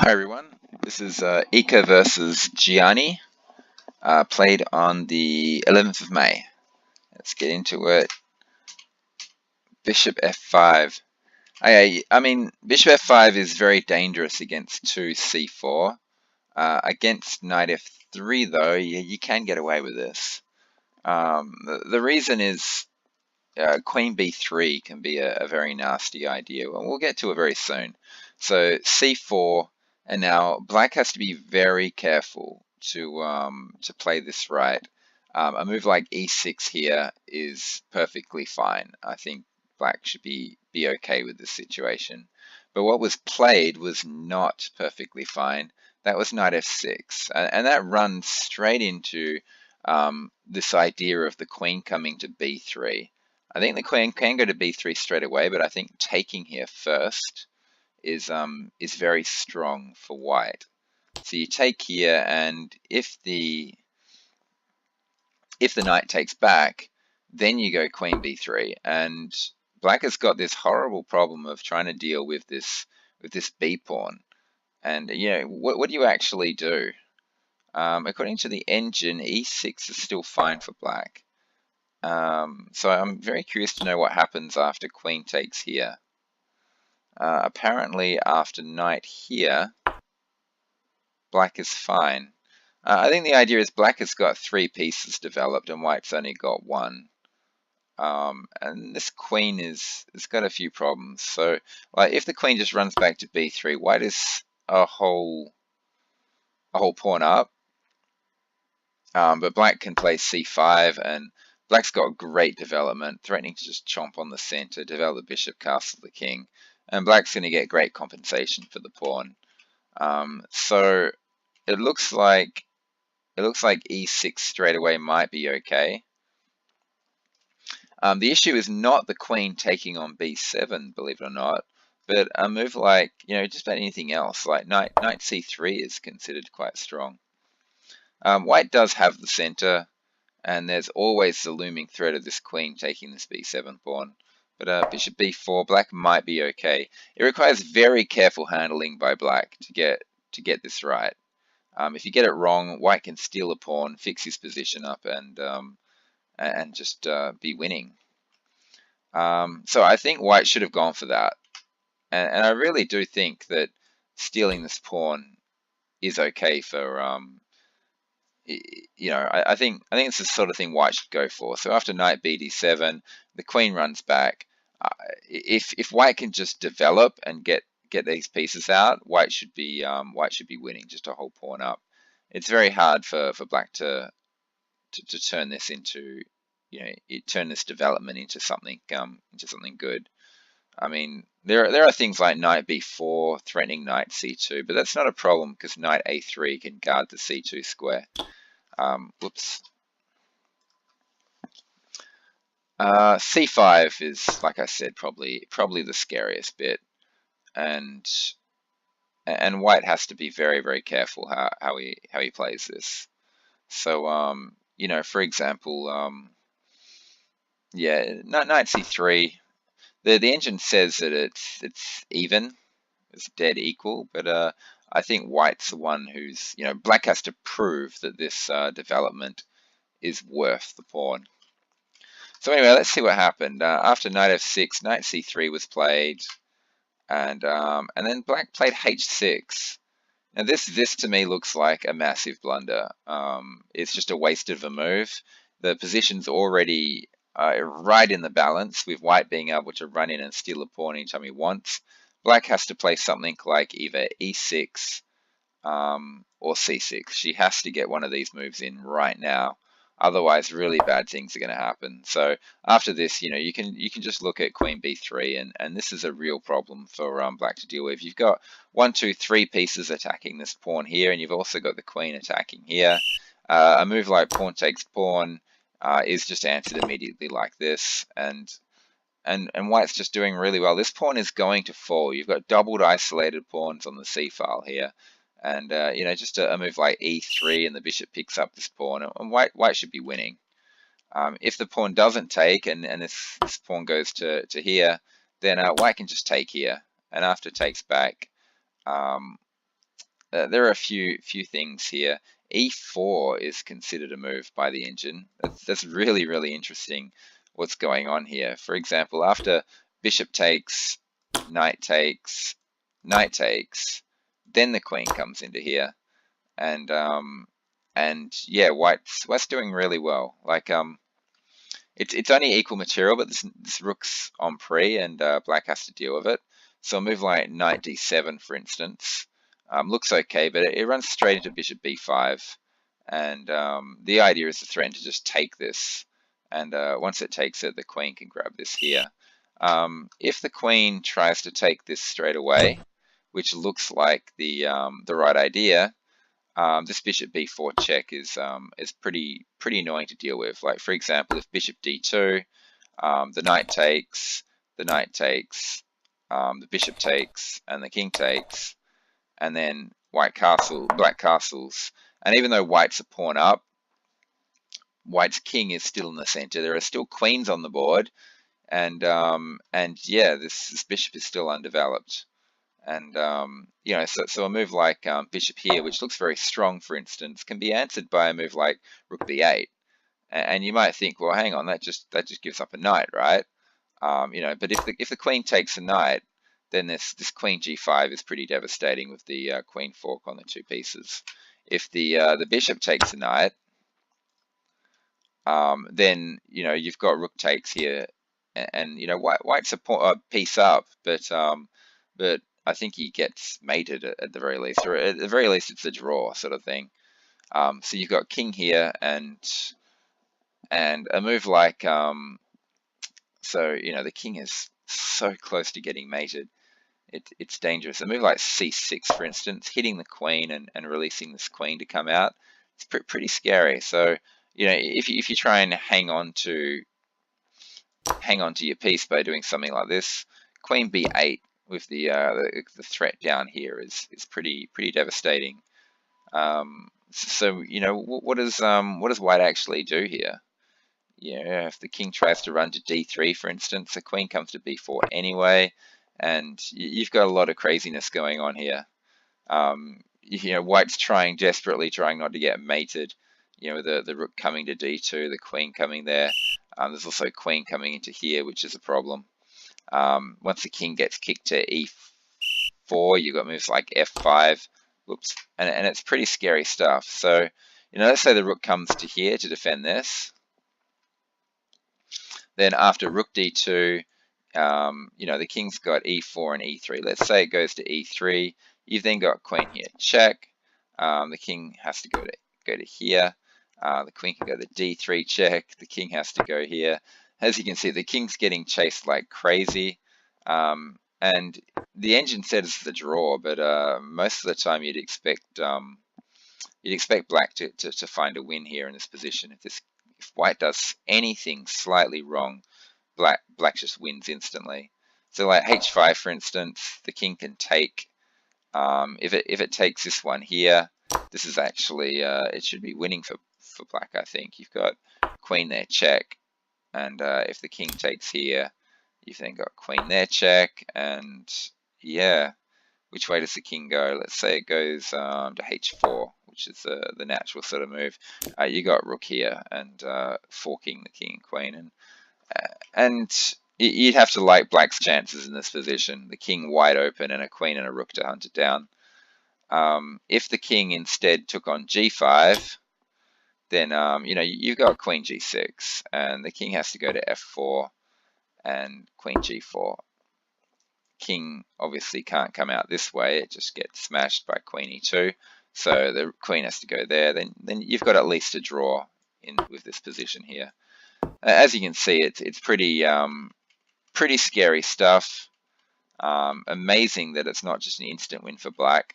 Hi everyone, this is Iker versus Jiani, played on the 11th of May. Let's get into it. Bishop f5. I mean, bishop f5 is very dangerous against 2c4. Against knight f3 though, you can get away with this. The reason is queen b3 can be a very nasty idea, and we'll get to it very soon. So c4, and now black has to be very careful to play this right. A move like e6 here is perfectly fine. I think black should be okay with this situation. But what was played was not perfectly fine. That was knight f6, and that runs straight into this idea of the queen coming to b3. I think the queen can go to b3 straight away, but I think taking here first is very strong for white. So you take here, and if the knight takes back, then you go queen b3, and black has got this horrible problem of trying to deal with this b pawn. And what do you actually do? According to the engine, e6 is still fine for black. So I'm very curious to know what happens after queen takes here. Apparently after knight here, black is fine. I think the idea is black has got 3 pieces developed and white's only got 1. And this queen has got a few problems. So like, if the queen just runs back to b3, white is a whole pawn up. But black can play c5, and black's got great development, threatening to just chomp on the center, develop the bishop, castle the king, and black's going to get great compensation for the pawn. So it looks like e6 straight away might be okay. The issue is not the queen taking on b7, believe it or not, but a move like just about anything else, like knight c3 is considered quite strong. White does have the center, and there's always the looming threat of this queen taking this b7 pawn. But bishop b4, black might be okay. It requires very careful handling by black to get this right. If you get it wrong, white can steal a pawn, fix his position up, and just be winning. So I think white should have gone for that, and I really do think that stealing this pawn is okay for I think it's the sort of thing white should go for. So after knight bd7, the queen runs back. If white can just develop and get these pieces out, white should be winning, just a whole pawn up. It's very hard for black to turn this into turn this development into something good. I mean, there are things like knight b4 threatening knight c2, but that's not a problem because knight a3 can guard the c2 square. Whoops. c5 is, like I said, probably the scariest bit, and white has to be very, very careful how he plays this. So for example, knight c3. The engine says that it's even, it's dead equal, but I think white's the one who's black has to prove that this development is worth the pawn. So anyway, let's see what happened. After knight f6, knight c3 was played, and then black played h6. Now this to me looks like a massive blunder. It's just a waste of a move. The position's already right in the balance, with white being able to run in and steal a pawn anytime he wants. Black has to play something like either e6 or c6. She has to get one of these moves in right now. Otherwise, really bad things are going to happen. So after this, you can just look at queen b3, and this is a real problem for black to deal with. You've got 1, 2, 3 pieces attacking this pawn here, and you've also got the queen attacking here. A move like pawn takes pawn is just answered immediately like this, and white's just doing really well. This pawn is going to fall. You've got doubled isolated pawns on the c file here. And just a move like e3, and the bishop picks up this pawn, and white should be winning. If the pawn doesn't take, and this pawn goes to here, then white can just take here, and after it takes back, there are a few things here. E4 is considered a move by the engine. That's really, really interesting what's going on here. For example, after bishop takes, knight takes, knight takes, then the queen comes into here, and yeah, white's doing really well. Like it's only equal material, but this rook's on pre, and black has to deal with it. So a move like knight d7, for instance, looks okay, but it runs straight into bishop b5, and the idea is to threaten to just take this, and once it takes it, the queen can grab this here. If the queen tries to take this straight away, which looks like the right idea, this bishop b4 check is pretty annoying to deal with. Like, for example, if bishop d2, the knight takes, the knight takes, the bishop takes, and the king takes, and then black castles, and even though white's a pawn up, white's king is still in the center. There are still queens on the board, and yeah, this bishop is still undeveloped. And you know, so a move like bishop here, which looks very strong, for instance, can be answered by a move like rook b8. And you might think, well, hang on, that just gives up a knight, right? You know, but if the queen takes a knight, then this queen g5 is pretty devastating with the queen fork on the two pieces. If the bishop takes a knight, then you know you've got rook takes here, and you know white's a piece up, but I think he gets mated at the very least, or at the very least it's a draw sort of thing. So you've got king here, and a move like so you know the king is so close to getting mated. It's dangerous. A move like c6, for instance, hitting the queen and releasing this queen to come out, it's pretty scary. So you know if you try and hang on to your piece by doing something like this, queen b8 with the threat down here is pretty devastating. So you know what does white actually do here? Yeah, if the king tries to run to d3, for instance, the queen comes to b4 anyway, and you've got a lot of craziness going on here. You know, white's desperately trying not to get mated. You know, the rook coming to d2, the queen coming there. There's also queen coming into here, which is a problem. Once the king gets kicked to e4, you've got moves like f5. Whoops, and it's pretty scary stuff. So, you know, let's say the rook comes to here to defend this. Then after rook d2, you know, the king's got e4 and e3. Let's say it goes to e3. You've then got queen here, check. The king has to go to here. The queen can go to d3 check. The king has to go here. As you can see, the king's getting chased like crazy. And the engine says it's a draw, but most of the time you'd expect black to find a win here in this position. If white does anything slightly wrong, black just wins instantly. So like h5, for instance, the king can take. If it takes this one here, this is actually it should be winning for black. I think you've got queen there, check, and if the king takes here, you've then got queen there, check, and yeah, which way does the king go? Let's say it goes to h4, which is the natural sort of move. You got rook here and forking the king and queen, and you'd have to like black's chances in this position. The king wide open and a queen and a rook to hunt it down. If the king instead took on g5, then you know you've got queen g6, and the king has to go to f4 and queen g4. King obviously can't come out this way; it just gets smashed by queen e2. So the queen has to go there. Then you've got at least a draw in with this position here. As you can see, it's pretty scary stuff. Amazing that it's not just an instant win for black.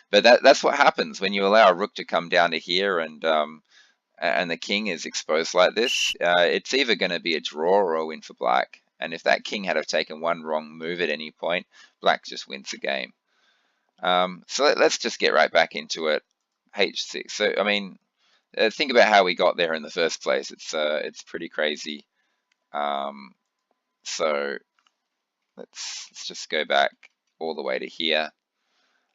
But that's what happens when you allow a rook to come down to here and the king is exposed like this. It's either going to be a draw or a win for black. And if that king had have taken one wrong move at any point, black just wins the game. So let's just get right back into it. h6. So I mean, think about how we got there in the first place. It's pretty crazy. So let's just go back all the way to here.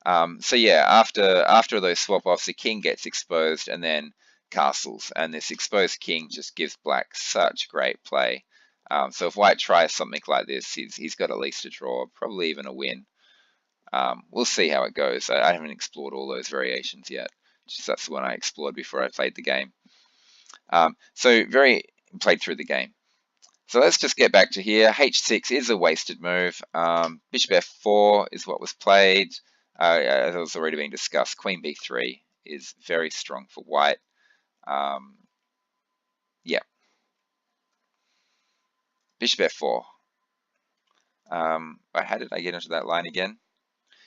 So yeah, after those swap offs, the king gets exposed and then castles, and this exposed king just gives black such great play. So if white tries something like this, he's got at least a draw, probably even a win. We'll see how it goes. I haven't explored all those variations yet. Just that's the one I explored before I played the game. So very played through the game. So let's just get back to here. H6 is a wasted move. Bishop F4 is what was played. As was already being discussed, Queen B3 is very strong for white. Yeah, Bishop F4. How did I get into that line again?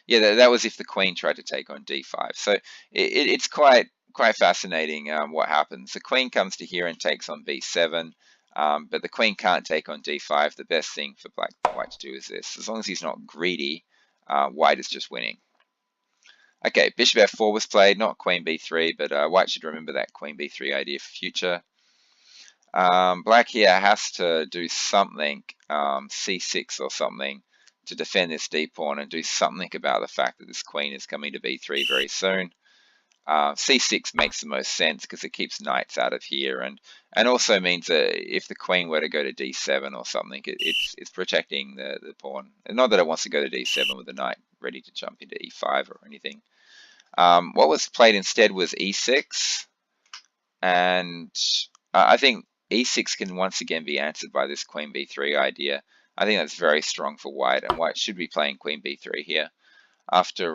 Yeah, that was if the queen tried to take on D5. So it's quite fascinating what happens. The queen comes to here and takes on B7, but the queen can't take on D5. The best thing for white to do is this. As long as he's not greedy, white is just winning. Okay, Bishop F4 was played, not Queen B3, but white should remember that Queen B3 idea for future. Black here has to do something, C6 or something, to defend this d pawn and do something about the fact that this queen is coming to b3 very soon. C6 makes the most sense because it keeps knights out of here, and also means that if the queen were to go to d7 or something, it's protecting the pawn. And not that it wants to go to d7 with the knight ready to jump into e5 or anything. What was played instead was e6, and I think e6 can once again be answered by this queen b3 idea. I think that's very strong for white, and white should be playing queen b3 here. After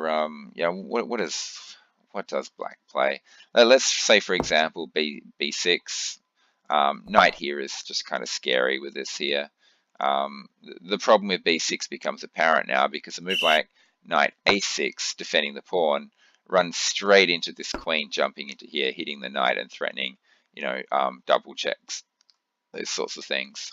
what does black play? Let's say, for example, b6. Knight here is just kind of scary with this here. The problem with b6 becomes apparent now because a move like knight a6, defending the pawn, runs straight into this queen jumping into here, hitting the knight and threatening, double checks, those sorts of things.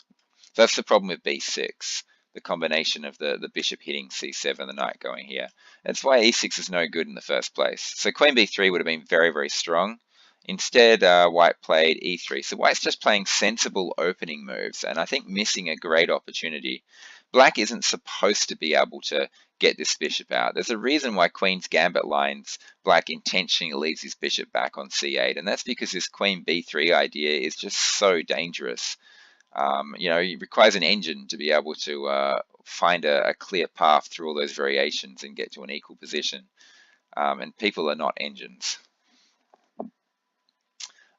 So that's the problem with b6, the combination of the bishop hitting c7, the knight going here. That's why e6 is no good in the first place. So queen b3 would have been very, very strong. Instead, white played e3. So white's just playing sensible opening moves, and I think missing a great opportunity. Black isn't supposed to be able to get this bishop out. There's a reason why Queen's Gambit lines black intentionally leaves his bishop back on c8, and that's because this queen b3 idea is just so dangerous. It requires an engine to be able to find a clear path through all those variations and get to an equal position. And people are not engines.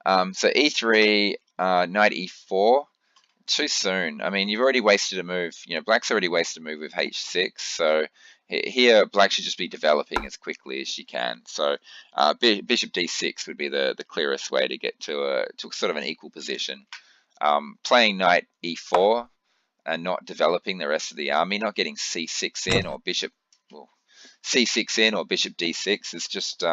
So e3, knight e4, too soon. I mean, you've already wasted a move. Black's already wasted a move with h6. So here, black should just be developing as quickly as she can. So bishop d6 would be the clearest way to get to sort of an equal position. Playing knight e4 and not developing the rest of the army, not getting c6 in or bishop c6 in or bishop d6 is just,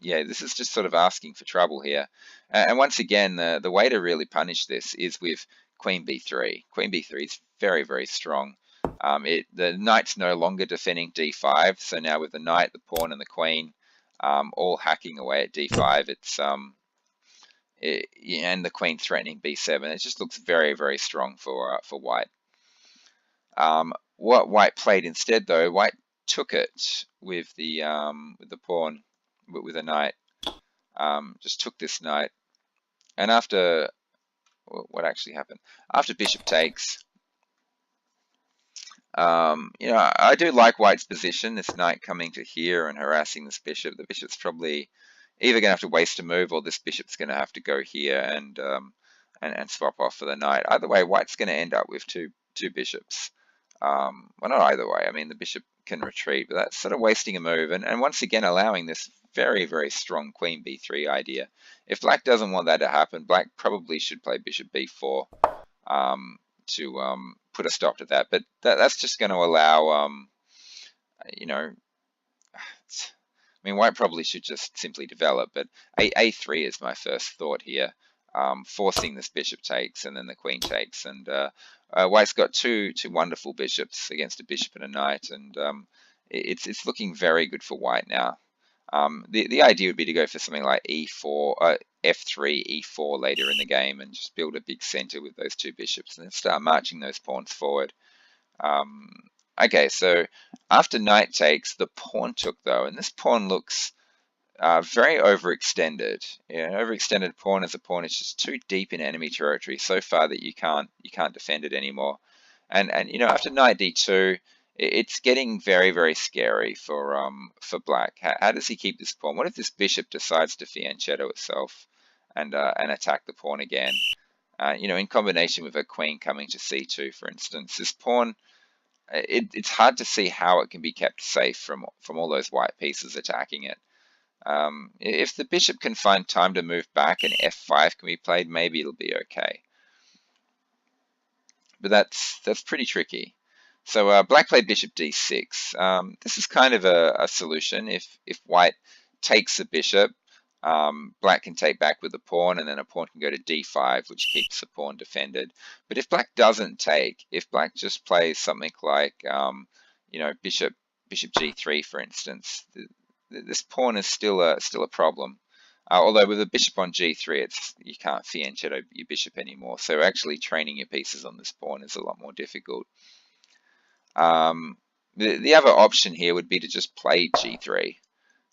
this is just sort of asking for trouble here. And once again, the way to really punish this is with queen b3. Queen b3 is very, very strong. The knight's no longer defending d5, so now with the knight, the pawn, and the queen all hacking away at d5, and the queen threatening b7, it just looks very, very strong for white. What white played instead, though, white took it with the pawn, with a knight. Just took this knight, and after what actually happened? After bishop takes, I do like white's position. This knight coming to here and harassing this bishop. The bishop's probably either going to have to waste a move, or this bishop's going to have to go here and swap off for the knight. Either way, white's going to end up with two bishops. Well, not either way. I mean, the bishop can retreat, but that's sort of wasting a move, and once again allowing this very, very strong queen b3 idea. If black doesn't want that to happen, black probably should play bishop b4 to put a stop to that. But that's just going to allow, white probably should just simply develop, but a3 is my first thought here, forcing this bishop takes and then the queen takes, and white's got two wonderful bishops against a bishop and a knight, and it's looking very good for white now. The idea would be to go for something like e4, f3, e4 later in the game, and just build a big center with those two bishops and then start marching those pawns forward. Okay, so after knight takes, the pawn took though, and this pawn looks very overextended. Yeah, an overextended pawn as a pawn is just too deep in enemy territory so far that you can't defend it anymore. And you know, after knight d2, it's getting very, very scary for black. How does he keep this pawn? What if this bishop decides to fianchetto itself and attack the pawn again? You know, in combination with a queen coming to c2, for instance, this pawn, it's hard to see how it can be kept safe from all those white pieces attacking it. If the bishop can find time to move back and f5 can be played, maybe it'll be okay. But that's pretty tricky. So black played bishop d6. This is kind of a solution. If white takes the bishop, black can take back with the pawn, and then a pawn can go to d5, which keeps the pawn defended. But if black doesn't take, if black just plays something like, you know, bishop g3, for instance, this pawn is still a problem. Although with a bishop on g3, you can't fianchetto your bishop anymore. So actually training your pieces on this pawn is a lot more difficult. The other option here would be to just play g3.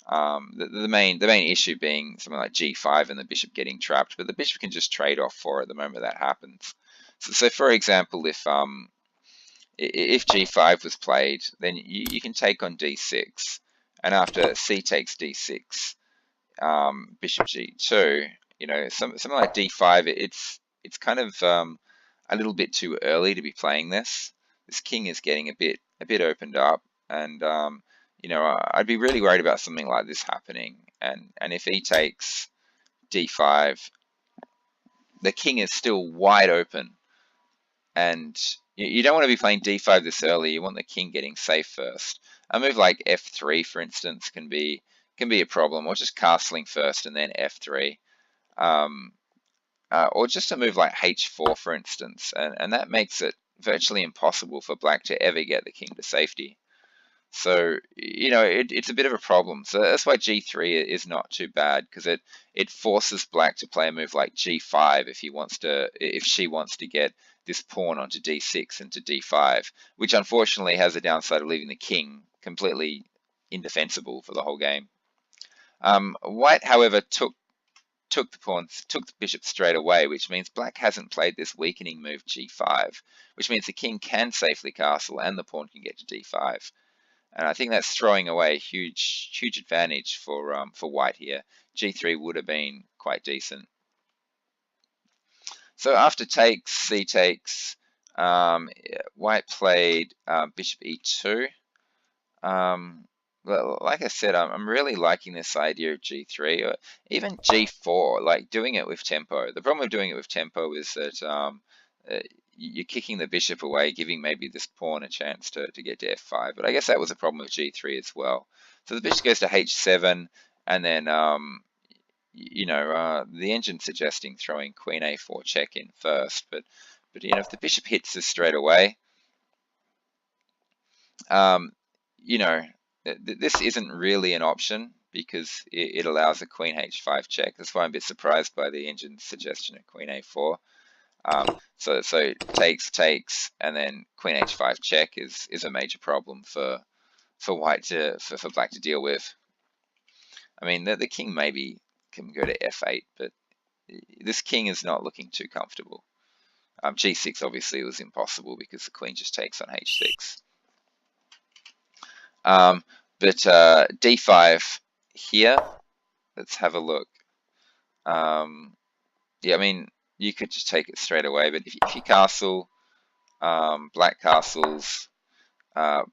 The main issue being something like g5 and the bishop getting trapped, but the bishop can just trade off for it the moment that happens. So for example, if g5 was played, then you can take on d6, and after c takes d6, bishop g2, you know, something like d5, it's kind of a little bit too early to be playing this. This king is getting a bit opened up, and you know, I'd be really worried about something like this happening. And if he takes d5, the king is still wide open, and you don't want to be playing d5 this early. You want the king getting safe first. A move like f3, for instance, can be a problem, or just castling first and then f3, or just a move like h4, for instance, and that makes it virtually impossible for black to ever get the king to safety. So, you know, it's a bit of a problem. So that's why g3 is not too bad, because it forces black to play a move like g5 if she wants to get this pawn onto d6 and to d5, which unfortunately has the downside of leaving the king completely indefensible for the whole game. White, however, took the bishop straight away, which means black hasn't played this weakening move g5, which means the king can safely castle and the pawn can get to d5. And I think that's throwing away a huge advantage for white here. g3 would have been quite decent. So after takes, c takes, white played bishop e2. Like I said, I'm really liking this idea of g3, or even g4, like doing it with tempo. The problem with doing it with tempo is that you're kicking the bishop away, giving maybe this pawn a chance to get to f5. But I guess that was a problem with g3 as well. So the bishop goes to h7, and then you know, the engine suggesting throwing queen a4 check in first. But you know, if the bishop hits this straight away, you know, this isn't really an option because it allows a queen h5 check. That's why I'm a bit surprised by the engine's suggestion of queen a4. So takes, and then queen h5 check is a major problem for white for black to deal with. I mean, the king maybe can go to f8, but this king is not looking too comfortable. G6 obviously was impossible because the queen just takes on h6. But d5 here, let's have a look. Yeah, I mean, you could just take it straight away, but if you castle, black castles,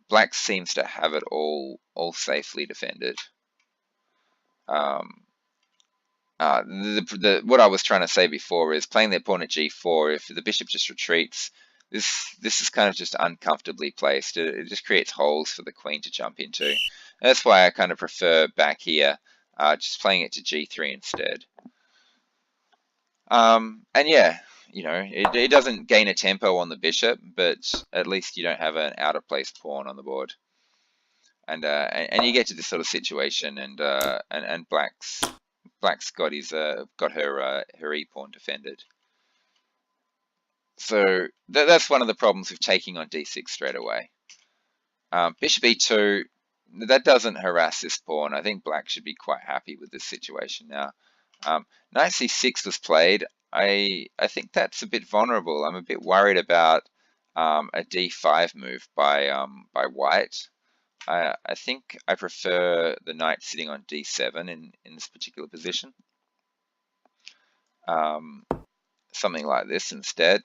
black seems to have it all safely defended. What I was trying to say before is playing the pawn at g4, if the bishop just retreats, this is kind of just uncomfortably placed. It just creates holes for the queen to jump into. And that's why I kind of prefer back here, just playing it to g3 instead. And yeah, you know, it doesn't gain a tempo on the bishop, but at least you don't have an out of place pawn on the board. And you get to this sort of situation, and black's got her e pawn defended. So that's one of the problems with taking on d6 straight away. Bishop e2, that doesn't harass this pawn. I think black should be quite happy with this situation now. Knight c6 was played. I think that's a bit vulnerable. I'm a bit worried about a d5 move by white. I think I prefer the knight sitting on d7 in this particular position. Something like this instead.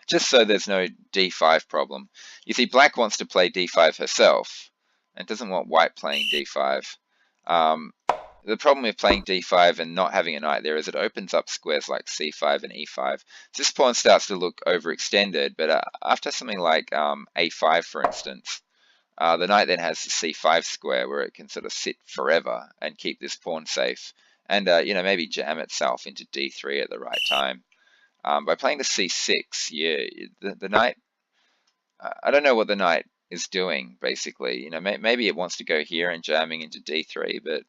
Just so there's no d5 problem. You see, black wants to play d5 herself and doesn't want white playing d5. The problem with playing d5 and not having a knight there is it opens up squares like c5 and e5. So this pawn starts to look overextended, but after something like a5, for instance, the knight then has the c5 square where it can sort of sit forever and keep this pawn safe, and maybe jam itself into d3 at the right time. By playing to c6, yeah, the knight, I don't know what the knight is doing, basically. Maybe it wants to go here and jamming into d3, but,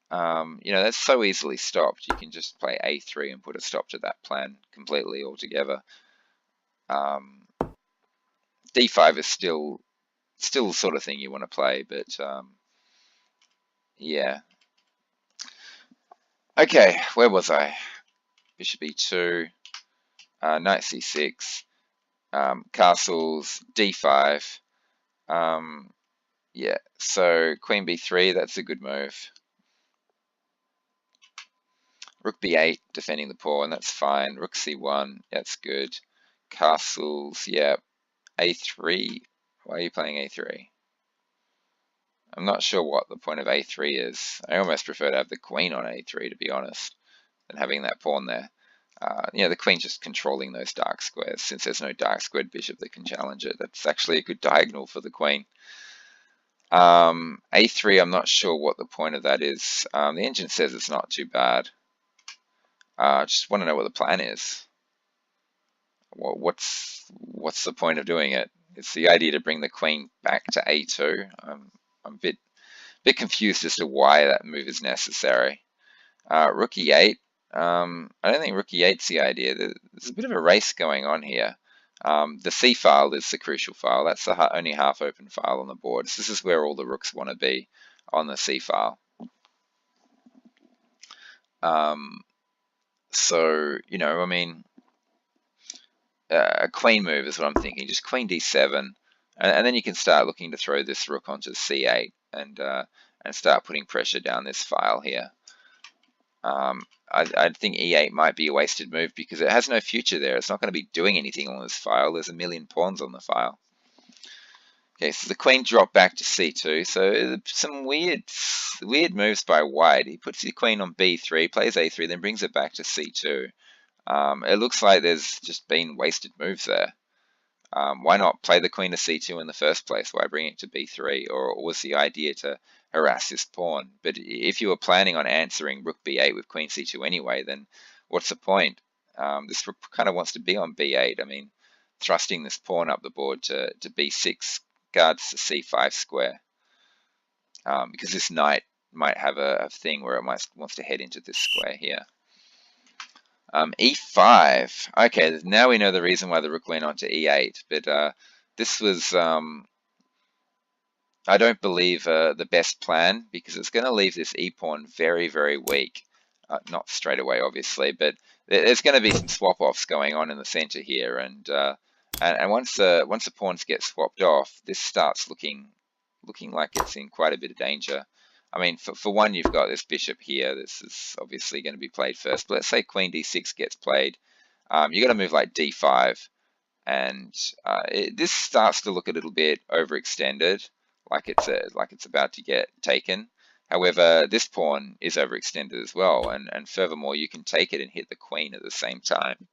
that's so easily stopped. You can just play a3 and put a stop to that plan completely altogether. D5 is still the sort of thing you want to play, but, yeah. Okay, where was I? Bishop e2, knight c6. Castles, d5. Yeah, so queen b3, that's a good move. Rook b8, defending the pawn, that's fine. Rook c1, that's good. Castles, yeah. a3, why are you playing a3? I'm not sure what the point of a3 is. I almost prefer to have the queen on a3, to be honest, than having that pawn there. The queen's just controlling those dark squares. Since there's no dark squared bishop that can challenge it, that's actually a good diagonal for the queen. A3, I'm not sure what the point of that is. The engine says it's not too bad. Just want to know what the plan is. What's the point of doing it? It's the idea to bring the queen back to A2. I'm a bit confused as to why that move is necessary. Rook e8. I don't think rook e8's the idea. There's a bit of a race going on here. The C file is the crucial file. That's the only half open file on the board. So this is where all the rooks want to be, on the C file. A queen move is what I'm thinking. Just queen d7, and then you can start looking to throw this rook onto c8 and start putting pressure down this file here. I think e8 might be a wasted move because it has no future there. It's not going to be doing anything on this file. There's a million pawns on the file. Okay, so the queen dropped back to c2. So some weird moves by white. He puts the queen on b3, plays a3, then brings it back to c2. It looks like there's just been wasted moves there. Why not play the queen to c2 in the first place? Why bring it to b3? Or was the idea to harass this pawn? But if you were planning on answering rook b8 with queen c2 anyway, then what's the point? This rook kind of wants to be on b8. I mean, thrusting this pawn up the board to b6 guards the c5 square, because this knight might have a thing where it wants to head into this square here. E5. Okay, now we know the reason why the rook went on to e8, but this was, I don't believe, the best plan, because it's going to leave this e-pawn very, very weak. Not straight away, obviously, but there's going to be some swap-offs going on in the center here, and once the pawns get swapped off, this starts looking like it's in quite a bit of danger. I mean, for one, you've got this bishop here. This is obviously going to be played first. But let's say queen d6 gets played. You've got to move like d5. And this starts to look a little bit overextended, like it's about to get taken. However, this pawn is overextended as well. And furthermore, you can take it and hit the queen at the same time.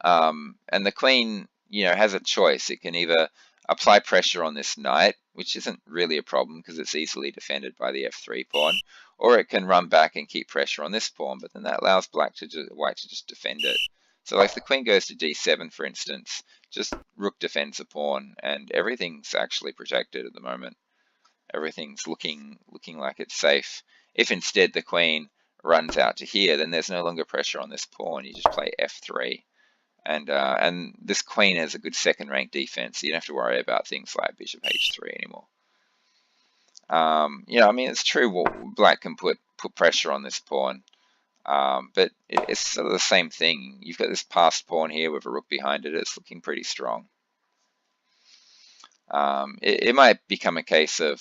And the queen, has a choice. It can either apply pressure on this knight, which isn't really a problem because it's easily defended by the f3 pawn, or it can run back and keep pressure on this pawn, but then that allows white to just defend it. So like if the queen goes to d7, for instance, just rook defends the pawn, and everything's actually protected at the moment. Everything's looking like it's safe. If instead the queen runs out to here, then there's no longer pressure on this pawn. You just play f3. And this queen has a good second rank defense, so you don't have to worry about things like bishop h3 anymore. I mean, it's true black can put pressure on this pawn, but it's sort of the same thing. You've got this passed pawn here with a rook behind it. It's looking pretty strong. It might become a case of,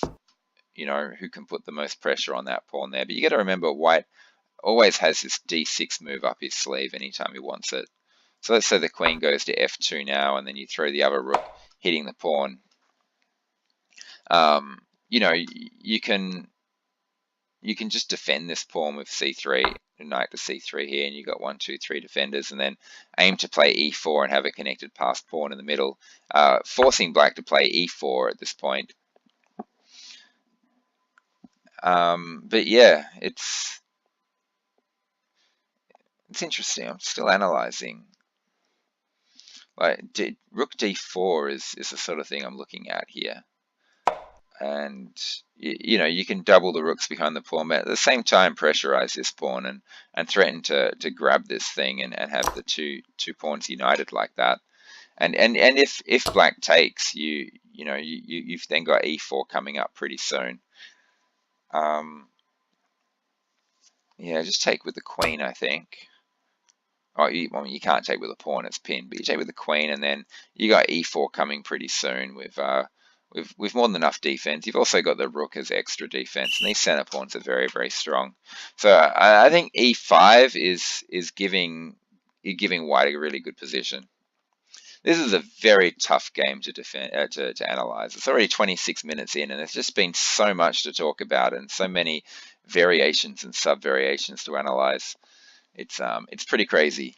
who can put the most pressure on that pawn there. But you got to remember, white always has this d6 move up his sleeve anytime he wants it. So let's say the queen goes to f2 now, and then you throw the other rook hitting the pawn. You can just defend this pawn with c3, knight to c3 here, and you've got 1, 2, 3 defenders, and then aim to play e4 and have a connected passed pawn in the middle, forcing black to play e4 at this point. But yeah, it's interesting. I'm still analyzing. Like rook d4 is the sort of thing I'm looking at here. And you can double the rooks behind the pawn, but at the same time pressurize this pawn and threaten to grab this thing and have the two pawns united like that. And if black takes, you've then got e4 coming up pretty soon. Yeah, just take with the queen, I think. Oh, you can't take with a pawn; it's pinned. But you take with the queen, and then you got e4 coming pretty soon with more than enough defense. You've also got the rook as extra defense, and these center pawns are very, very strong. So I think e5 is giving white a really good position. This is a very tough game to defend to analyze. It's already 26 minutes in, and there's just been so much to talk about and so many variations and sub-variations to analyze. It's pretty crazy.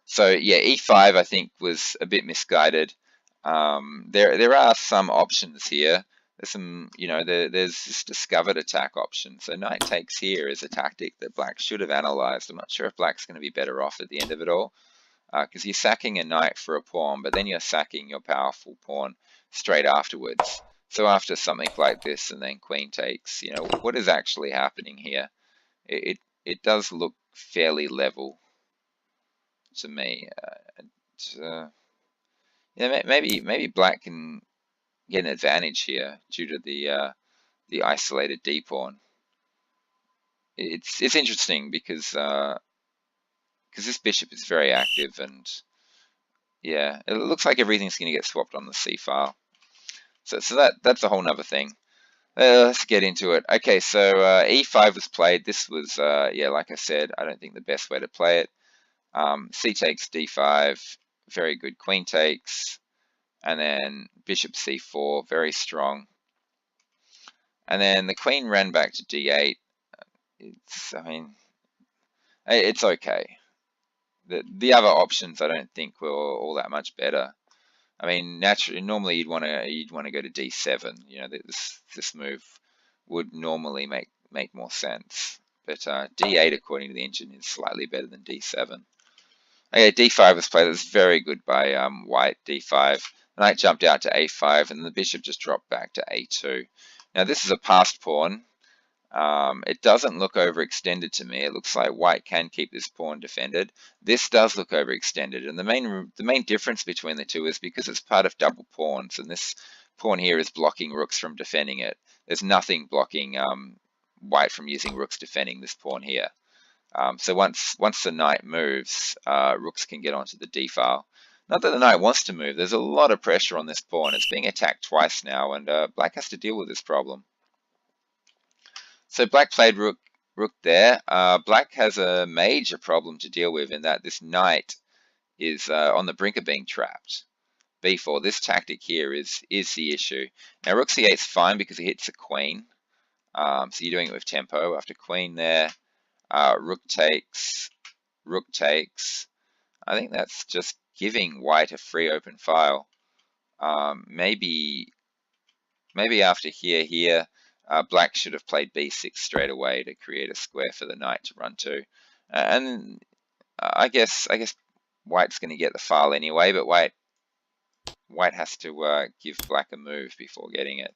So yeah, e5 I think was a bit misguided. There are some options here. There's some, there's this discovered attack option. So knight takes here is a tactic that black should have analyzed. I'm not sure if black's going to be better off at the end of it all, because you're sacking a knight for a pawn, but then you're sacking your powerful pawn straight afterwards. So after something like this and then queen takes, what is actually happening here? It does look fairly level to me. Maybe black can get an advantage here due to the isolated d pawn. It's interesting because this bishop is very active, and yeah, it looks like everything's going to get swapped on the c file. So that's a whole nother thing. Let's get into it. Okay, so e5 was played. This was, like I said, I don't think the best way to play it. C takes d5, very good. Queen takes, and then bishop c4, very strong. And then the queen ran back to d8. It's okay. The other options I don't think were all that much better. I mean, normally you'd want to go to d7. This move would normally make more sense. But d8, according to the engine, is slightly better than d7. Okay, d5 was played. It was very good by white. d5. The knight jumped out to a5, and the bishop just dropped back to a2. Now this is a passed pawn. It doesn't look overextended to me. It looks like white can keep this pawn defended. This does look overextended, and the main difference between the two is because it's part of double pawns, and this pawn here is blocking rooks from defending it. There's nothing blocking white from using rooks defending this pawn here. So once the knight moves, rooks can get onto the d file. Not that the knight wants to move. There's a lot of pressure on this pawn. It's being attacked twice now, and black has to deal with this problem. So black played rook there. Black has a major problem to deal with in that this knight is on the brink of being trapped. b4, this tactic here is the issue. Now rook c8 is fine because it hits the queen. So you're doing it with tempo. After queen there, rook takes. I think that's just giving white a free open file. Maybe after here, black should have played b6 straight away to create a square for the knight to run to. And I guess white's going to get the file anyway, but white has to give black a move before getting it.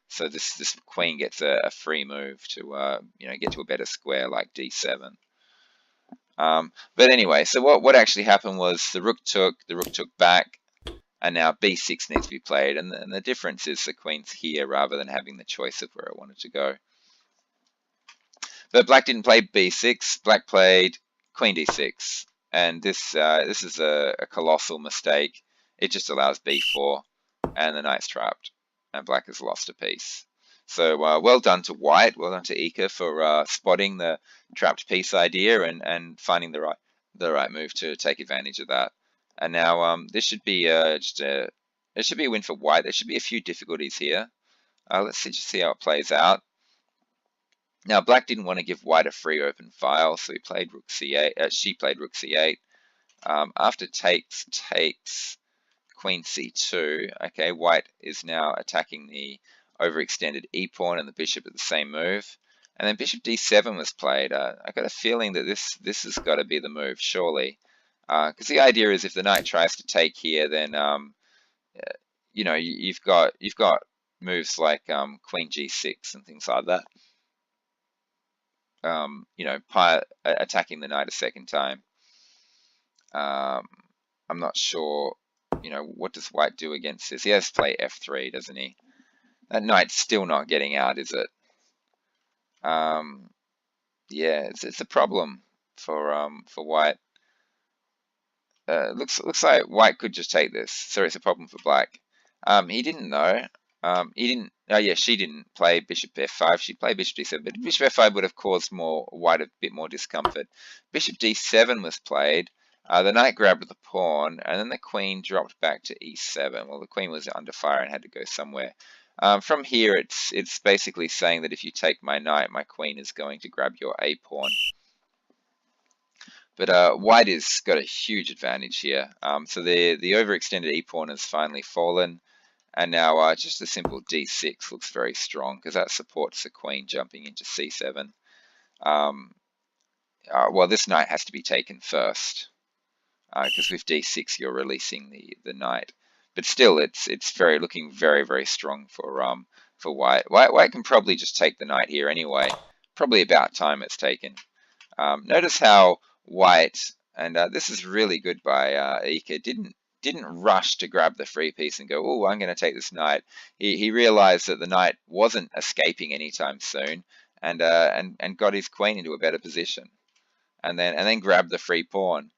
So this queen gets a free move to get to a better square like d7. But anyway, so what actually happened was the rook took back, and now b6 needs to be played, and the difference is the queen's here rather than having the choice of where it wanted to go. But black didn't play b6. Black played queen d6, and this is a colossal mistake. It just allows b4, and the knight's trapped, and black has lost a piece. So well done to white, well done to Iker for spotting the trapped piece idea and finding the right move to take advantage of that. And now this should be it should be a win for white. There should be a few difficulties here. Let's just see how it plays out. Now black didn't want to give white a free open file, so he played rook c8. She played rook c8. After takes queen c2. Okay, white is now attacking the overextended e pawn and the bishop at the same move. And then bishop d7 was played. I got a feeling that this has got to be the move, surely, because the idea is if the knight tries to take here, then you know you've got moves like queen g6 and things like that. You know, attacking the knight a second time. I'm not sure, you know, what does white do against this? He has to play f3, doesn't he? That knight's still not getting out, is it? Yeah, it's a problem for white. Looks like white could just take this. So it's a problem for black. He didn't know. He didn't. Oh yeah, she didn't play bishop f5. She played bishop d7, but bishop f5 would have caused white a bit more discomfort. Bishop d7 was played. The knight grabbed the pawn, and then the queen dropped back to e7. Well, the queen was under fire and had to go somewhere. From here, it's basically saying that if you take my knight, my queen is going to grab your a pawn. But white has got a huge advantage here. So the overextended e pawn has finally fallen. And now just a simple d6 looks very strong because that supports the queen jumping into c7. Well, this knight has to be taken first because with d6 you're releasing the knight. But still, it's looking very strong for white. White can probably just take the knight here anyway. Probably about time it's taken. Notice how white, and this is really good by Iker, didn't rush to grab the free piece and go, oh, I'm going to take this knight. He realized that the knight wasn't escaping anytime soon, and got his queen into a better position, and then grabbed the free pawn.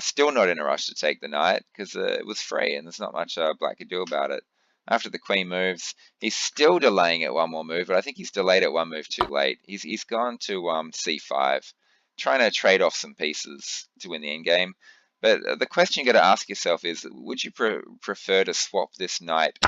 Still not in a rush to take the knight because it was free and there's not much black could do about it. After the queen moves, he's still delaying it one more move, but I think he's delayed it one move too late. He's gone to c5, trying to trade off some pieces to win the endgame. But the question you got to ask yourself is, would you prefer to swap this knight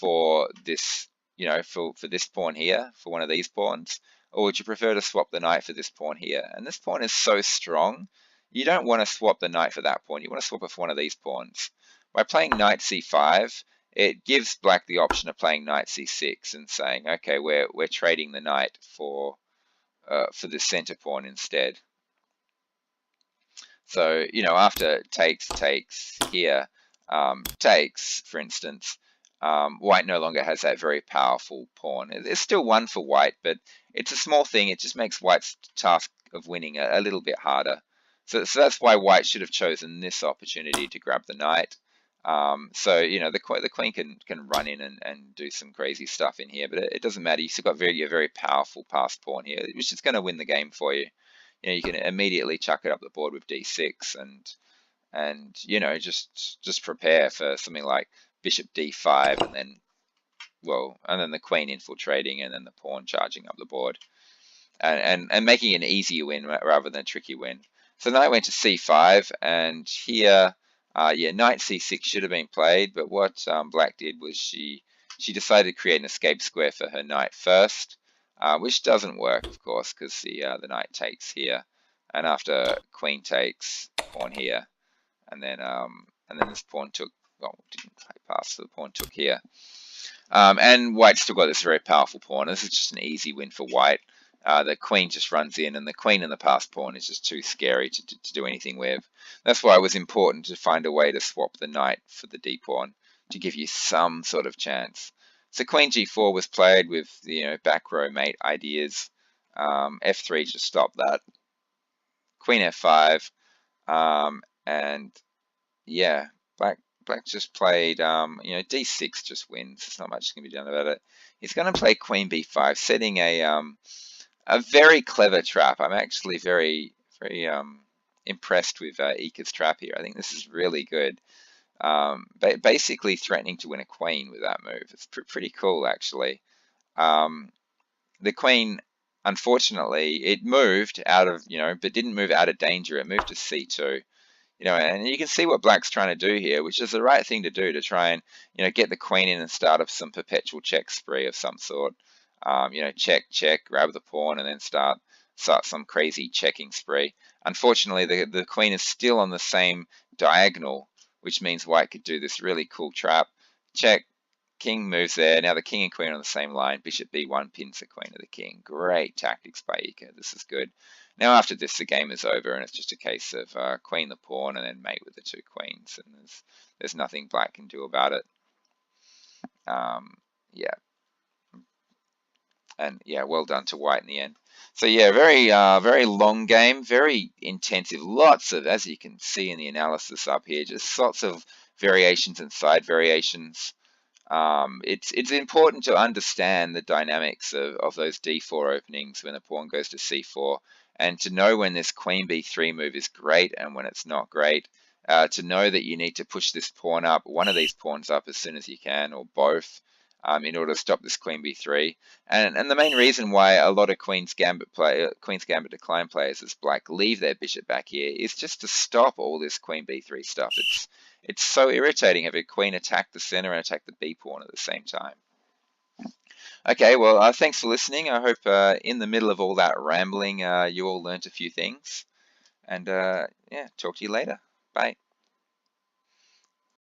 for this, you know, for this pawn here, for one of these pawns, or would you prefer to swap the knight for this pawn here? And this pawn is so strong, you don't want to swap the knight for that pawn. You want to swap it for one of these pawns. By playing knight c5, it gives black the option of playing knight c6 and saying, okay, we're trading the knight for the center pawn instead. So, you know, after takes here, takes, for instance, white no longer has that very powerful pawn. It's still one for white, but it's a small thing. It just makes white's task of winning a little bit harder. So that's why white should have chosen this opportunity to grab the knight. So, you know, the queen can run in and do some crazy stuff in here, but it doesn't matter. You've still got a very powerful passed pawn here, which is going to win the game for you. You know, you can immediately chuck it up the board with d6 and you know, just prepare for something like bishop d5 and then the queen infiltrating and then the pawn charging up the board and making an easy win rather than a tricky win. So knight went to c5, and here, yeah, knight c6 should have been played, but what black did was she decided to create an escape square for her knight first, which doesn't work, of course, because the knight takes here, and after queen takes, pawn here, and then this pawn took, well, didn't play past, so the pawn took here. And white's still got this very powerful pawn. This is just an easy win for white. The queen just runs in, and the queen and the passed pawn is just too scary to do anything with. That's why it was important to find a way to swap the knight for the d pawn to give you some sort of chance. So queen g4 was played with, you know, back row mate ideas. F3 to stop that. queen f5, and yeah, black just played, d6 just wins. There's not much can be done about it. He's going to play queen b5, setting a very clever trap. I'm actually very impressed with Iker's trap here. I think this is really good. Basically threatening to win a queen with that move. It's pretty cool, actually. The queen, unfortunately, it moved out of, but didn't move out of danger. It moved to c2. And you can see what black's trying to do here, which is the right thing to do to try and, get the queen in and start up some perpetual check spree of some sort. Check, check, grab the pawn, and then start some crazy checking spree. Unfortunately, the queen is still on the same diagonal, which means white could do this really cool trap. Check, king moves there. Now the king and queen are on the same line. Bishop b1 pins the queen of the king. Great tactics by Iker. This is good. Now after this, the game is over, and it's just a case of queen the pawn and then mate with the two queens. And there's nothing black can do about it. Yeah. And yeah, well done to white in the end. So yeah, very long game, very intensive. Lots of, as you can see in the analysis up here, just lots of variations and side variations. It's important to understand the dynamics of those d4 openings when the pawn goes to c4, and to know when this queen b3 move is great and when it's not great. To know that you need to push this pawn up, one of these pawns up as soon as you can, or both, in order to stop this queen b3. And the main reason why a lot of Queen's Gambit Decline players as black leave their bishop back here is just to stop all this queen b3 stuff. It's so irritating having a queen attack the center and attack the b pawn at the same time. Okay, well, thanks for listening. I hope in the middle of all that rambling, you all learnt a few things. And yeah, talk to you later. Bye.